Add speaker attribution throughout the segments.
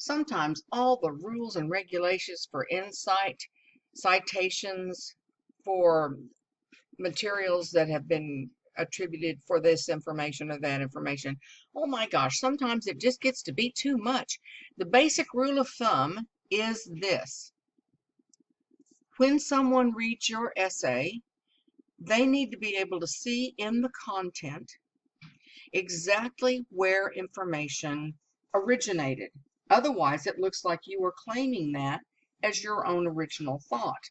Speaker 1: sometimes all the rules and regulations for citations for materials that have been attributed for this information or that information. Oh my gosh, sometimes it just gets to be too much. The basic rule of thumb is this. When someone reads your essay, they need to be able to see in the content exactly where information originated. Otherwise, it looks like you are claiming that as your own original thought.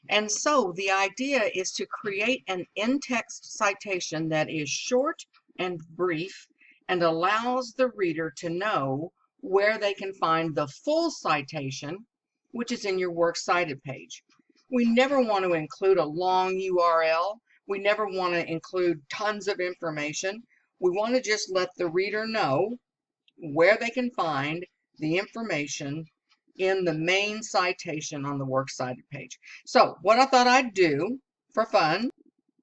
Speaker 1: And so the idea is to create an in-text citation that is short and brief and allows the reader to know where they can find the full citation, which is in your works cited page. We never want to include a long URL. We never want to include tons of information. We want to just let the reader know where they can find the information in the main citation on the works cited page. So what I thought I'd do for fun,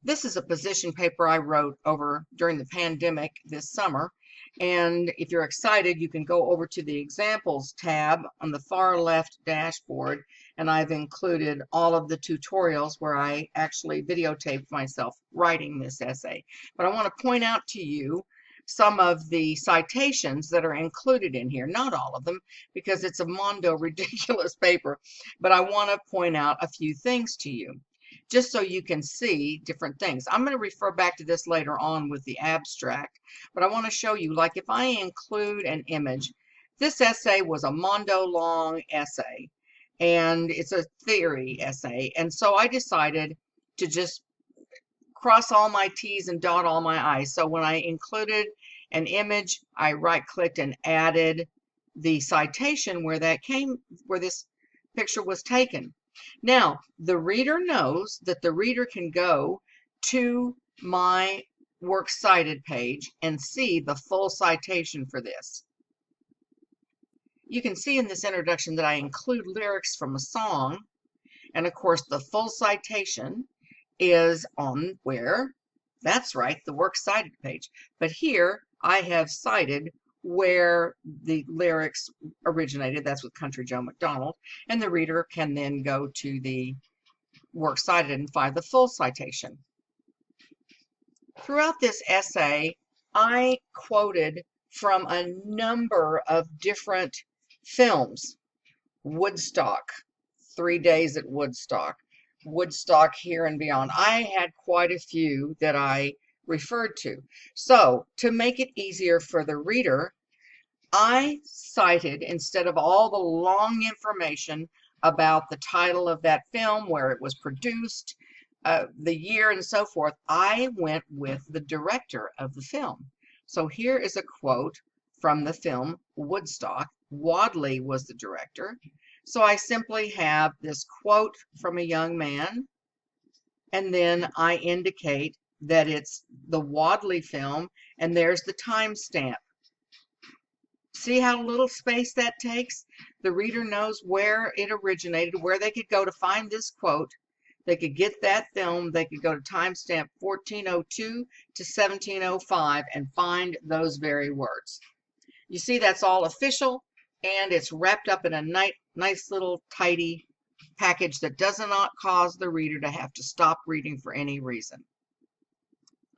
Speaker 1: this is a position paper I wrote over during the pandemic this summer. And if you're excited, you can go over to the examples tab on the far left dashboard, and I've included all of the tutorials where I actually videotaped myself writing this essay. But I want to point out to you some of the citations that are included in here. Not all of them, because it's a mondo ridiculous paper, but I want to point out a few things to you, just so you can see different things. I'm going to refer back to this later on with the abstract, but I want to show you, like if I include an image, this essay was a mondo long essay, and it's a theory essay, and so I decided to just cross all my T's and dot all my I's. So when I included an image, I right-clicked and added the citation where this picture was taken. Now, the reader knows that the reader can go to my works cited page and see the full citation for this. You can see in this introduction that I include lyrics from a song, and of course the full citation is on where? That's right, the works cited page. But here I have cited where the lyrics originated. That's with Country Joe McDonald, and the reader can then go to the works cited and find the full citation. Throughout this essay, I quoted from a number of different films. Woodstock, 3 Days at Woodstock, Woodstock Here and Beyond. I had quite a few that I referred to. So to make it easier for the reader, I cited, instead of all the long information about the title of that film, where it was produced, the year and so forth, I went with the director of the film. So here is a quote from the film Woodstock. Wadley was the director. So I simply have this quote from a young man, and then I indicate that it's the Wadley film, and there's the timestamp. See how little space that takes? The reader knows where it originated, where they could go to find this quote. They could get that film. They could go to timestamp 1402 to 1705 and find those very words. You see, that's all official, and it's wrapped up in a nice little tidy package that does not cause the reader to have to stop reading for any reason.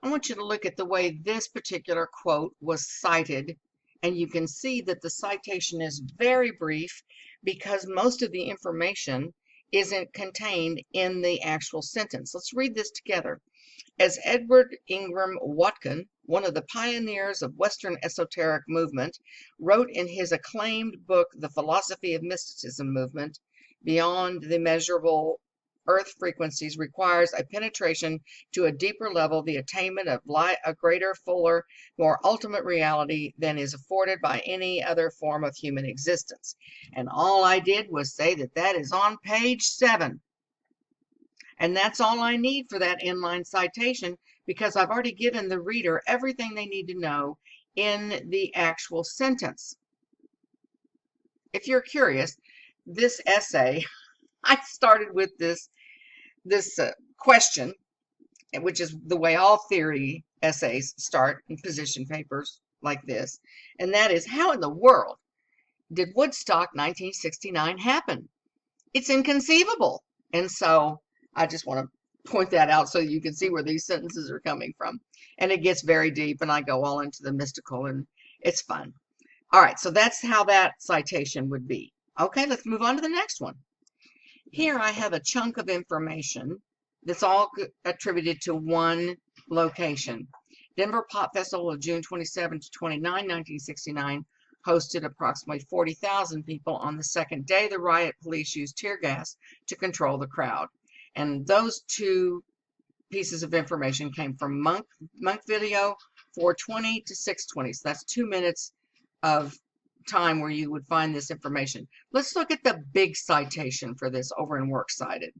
Speaker 1: I want you to look at the way this particular quote was cited, and you can see that the citation is very brief because most of the information isn't contained in the actual sentence. Let's read this together. As Edward Ingram Watkin, one of the pioneers of Western esoteric movement, wrote in his acclaimed book, The Philosophy of Mysticism Movement, beyond the measurable earth frequencies requires a penetration to a deeper level, the attainment of a greater, fuller, more ultimate reality than is afforded by any other form of human existence. And all I did was say that that is on page 7. And that's all I need for that inline citation, because I've already given the reader everything they need to know in the actual sentence. If you're curious, this essay, I started with this question, which is the way all theory essays start in position papers like this, and that is, how in the world did Woodstock 1969 happen? It's inconceivable. And so I just want to point that out so you can see where these sentences are coming from. And it gets very deep, and I go all into the mystical, and it's fun. All right, so that's how that citation would be. Okay, let's move on to the next one. Here I have a chunk of information that's all attributed to one location. Denver Pop Festival of June 27 to 29, 1969 hosted approximately 40,000 people. On the second day, the riot police used tear gas to control the crowd. And those two pieces of information came from Monk Video, 420 to 620. So that's 2 minutes of time where you would find this information. Let's look at the big citation for this over in Works Cited.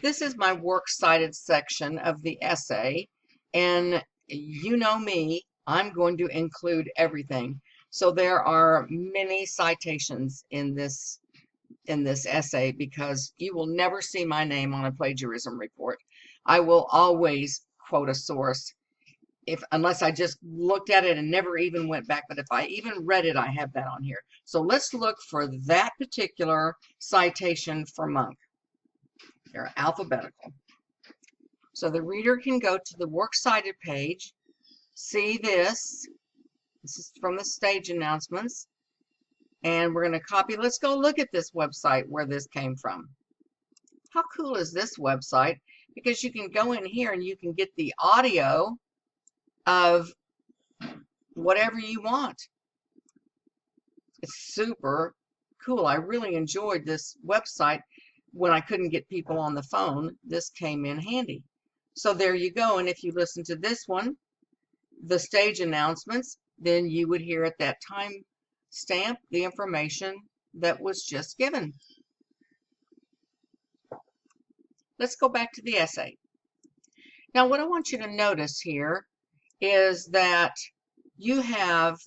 Speaker 1: This is my Works Cited section of the essay, and you know me, I'm going to include everything. So there are many citations in this essay because you will never see my name on a plagiarism report. I will always quote a source unless I just looked at it and never even went back. But if I even read it, I have that on here. So let's look for that particular citation for Monk. They're alphabetical. So the reader can go to the Works Cited page, see this. This is from the stage announcements. And we're going to copy. Let's go look at this website where this came from. How cool is this website? Because you can go in here and you can get the audio of whatever you want. It's super cool. I really enjoyed this website when I couldn't get people on the phone. This came in handy. So there you go. And if you listen to this one, the stage announcements, then you would hear at that time stamp the information that was just given. Let's go back to the essay. Now, what I want you to notice here is that you have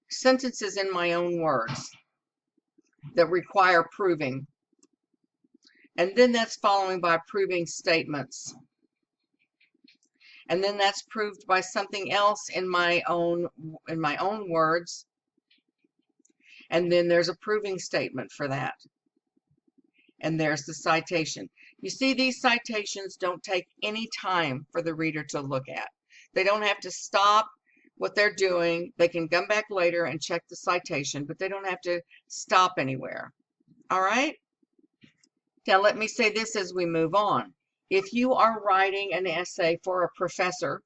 Speaker 1: sentences in my own words that require proving. And then that's following by proving statements. And then that's proved by something else in my own words. And then there's a proving statement for that. And there's the citation. You see, these citations don't take any time for the reader to look at. They don't have to stop what they're doing. They can come back later and check the citation, but they don't have to stop anywhere. All right? Now, let me say this as we move on. If you are writing an essay for a professor,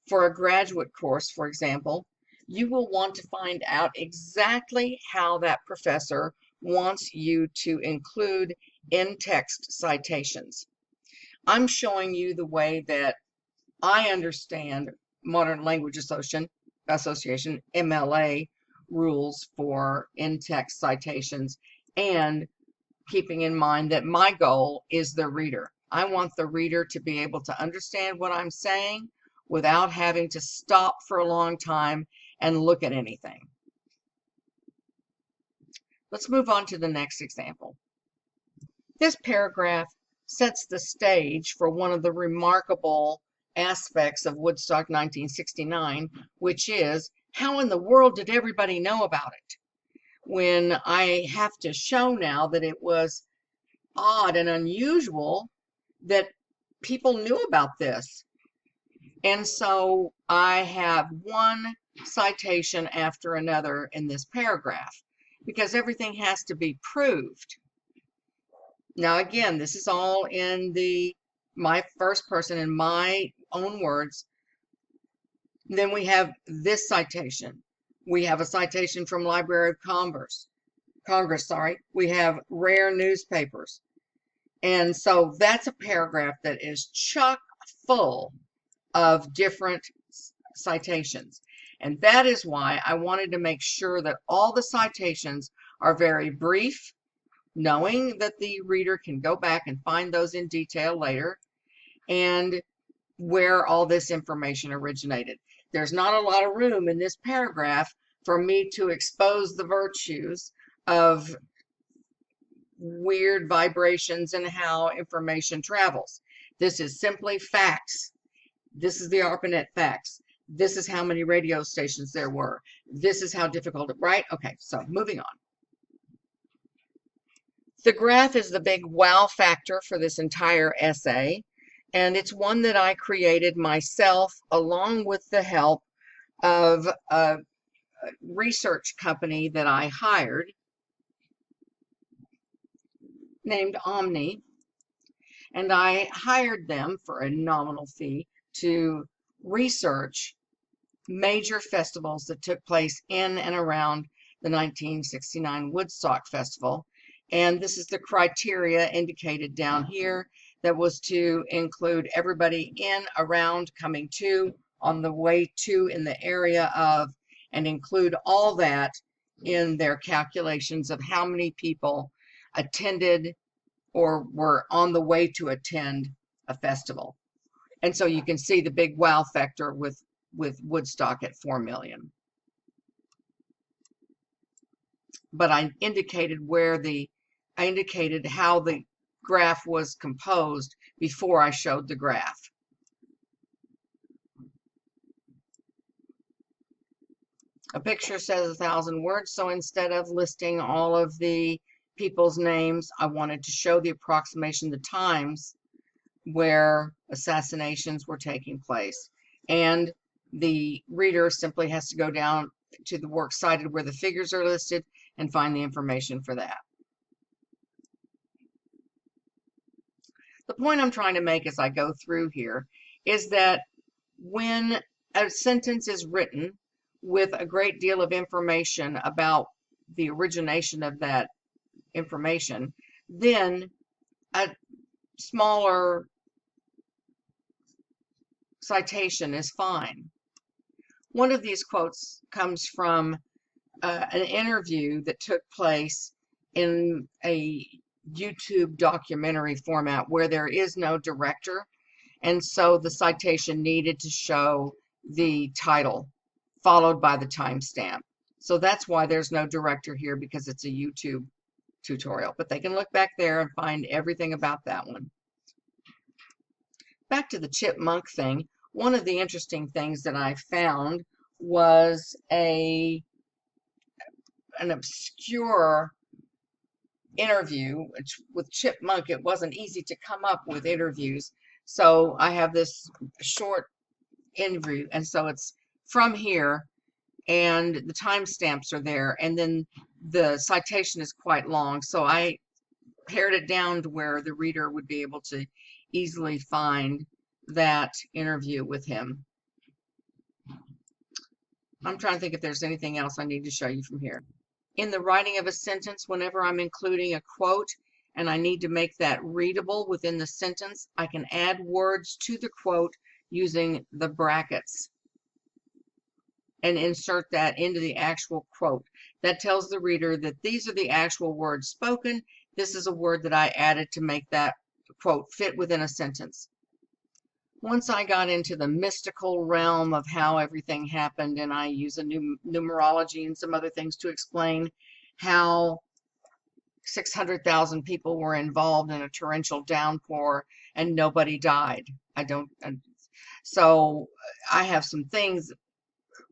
Speaker 1: for a graduate course, for example, you will want to find out exactly how that professor wants you to include in-text citations. I'm showing you the way that I understand Modern Language Association, MLA, rules for in-text citations, and keeping in mind that my goal is the reader. I want the reader to be able to understand what I'm saying without having to stop for a long time and look at anything. Let's move on to the next example. This paragraph sets the stage for one of the remarkable aspects of Woodstock 1969, which is, how in the world did everybody know about it? When I have to show now that it was odd and unusual that people knew about this. And so I have one citation after another in this paragraph because everything has to be proved. Now, again, this is all in my first person, in my own words. Then we have this citation. We have a citation from Library of Congress. We have rare newspapers. And so that's a paragraph that is chock full of different citations. And that is why I wanted to make sure that all the citations are very brief, knowing that the reader can go back and find those in detail later, and where all this information originated. There's not a lot of room in this paragraph for me to expose the virtues of weird vibrations and how information travels. This is simply facts. This is the ARPANET facts. This is how many radio stations there were. This is how difficult, right? Okay, so moving on. The graph is the big wow factor for this entire essay, and it's one that I created myself along with the help of a research company that I hired named Omni, and I hired them for a nominal fee to research major festivals that took place in and around the 1969 Woodstock Festival. And this is the criteria indicated down here that was to include everybody in, around, coming to, on the way to, in the area of, and include all that in their calculations of how many people attended or were on the way to attend a festival. And so you can see the big wow factor with Woodstock at 4 million. But I indicated how the graph was composed before I showed the graph. A picture says 1,000 words, so instead of listing all of the people's names, I wanted to show the approximation, the times where assassinations were taking place. And the reader simply has to go down to the works cited where the figures are listed and find the information for that. The point I'm trying to make as I go through here is that when a sentence is written with a great deal of information about the origination of that information, then a smaller citation is fine. One of these quotes comes from an interview that took place in a YouTube documentary format where there is no director, and so the citation needed to show the title followed by the timestamp. So that's why there's no director here, because it's a YouTube tutorial, but they can look back there and find everything about that one. Back to the chipmunk thing, one of the interesting things that I found was an obscure interview with chipmunk. It wasn't easy to come up with interviews, so I have this short interview, and so it's from here, and the timestamps are there, and then the citation is quite long, so I pared it down to where the reader would be able to easily find that interview with him. I'm trying to think if there's anything else I need to show you from here. In the writing of a sentence, whenever I'm including a quote and I need to make that readable within the sentence, I can add words to the quote using the brackets and insert that into the actual quote. That tells the reader that these are the actual words spoken. This is a word that I added to make that quote fit within a sentence. Once I got into the mystical realm of how everything happened, and I use a numerology and some other things to explain how 600,000 people were involved in a torrential downpour and nobody died. So I have some things,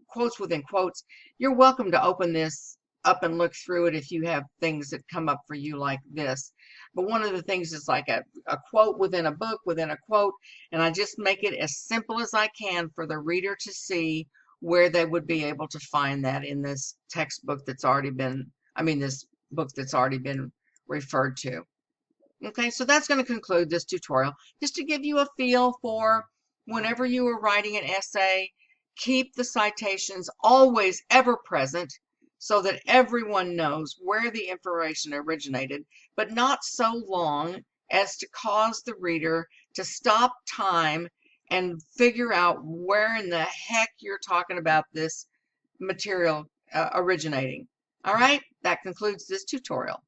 Speaker 1: quotes within quotes. You're welcome to open this up and look through it if you have things that come up for you like this. But one of the things is like a quote within a book, within a quote, and I just make it as simple as I can for the reader to see where they would be able to find that in this textbook that's already been, this book that's already been referred to. Okay, so that's going to conclude this tutorial, just to give you a feel for whenever you are writing an essay, keep the citations always ever present, so that everyone knows where the information originated, but not so long as to cause the reader to stop time and figure out where in the heck you're talking about this material originating. All right, that concludes this tutorial.